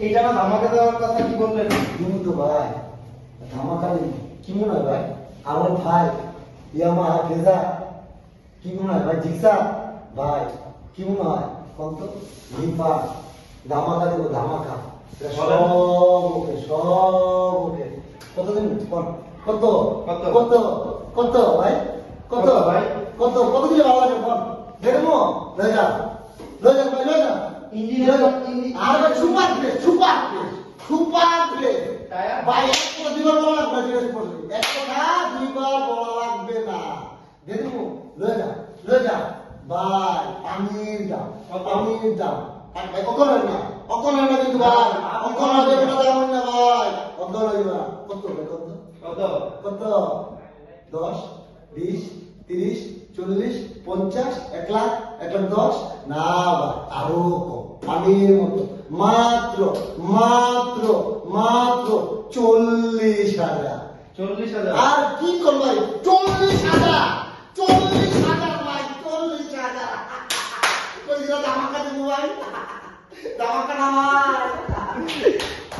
এটা না ধামাকা দেওয়ার কথা কি বললেন? তুমি তো ভাই ধামাকা নেই কি মনে হয় ভাই? আমার ভাই ইয়ামাহা ফেজা কি মনে হয় ভাই? জিক্সা ভাই কি মনে হয়? কত লিপা ধামাকা দেবো ধামাকা। এটা সব ওকে সব ওকে। কত দিন কত কত কত? কত কত ভাই? কত কত ভাই? কত কত দিলে ভালো লাগে বল দেখবো। লয়ে যা লয়ে যা ভাই লয়ে যা। ইঞ্জিনিয়ার আর ভাই super place super place super place tyre? ভাই এক কথা দুইবার বলা লাগবে না জিজ্ঞেস করলে এক কথা দুইবার বলা লাগবে না দেখবো। লয়ে যা ভাই পানির দাম পানির দাম আর ভাই অকলের না কিন্তু ভাই অকলের দেবে না দাম না ভাই অকলের দেবে না। কত ভাই কত কত? কত 10 20 30 40 50 1 লাখ 1 লাখ 10 না ভাই আরো কম পানির মতো মাত্র মাত্র মাত্র 40,000 40,000। আর কি করবো ভাই 40,000 40,000 ভাই 40,000 কই দিলা ধামাকা দেবো ভাই ধামাকা না ভাই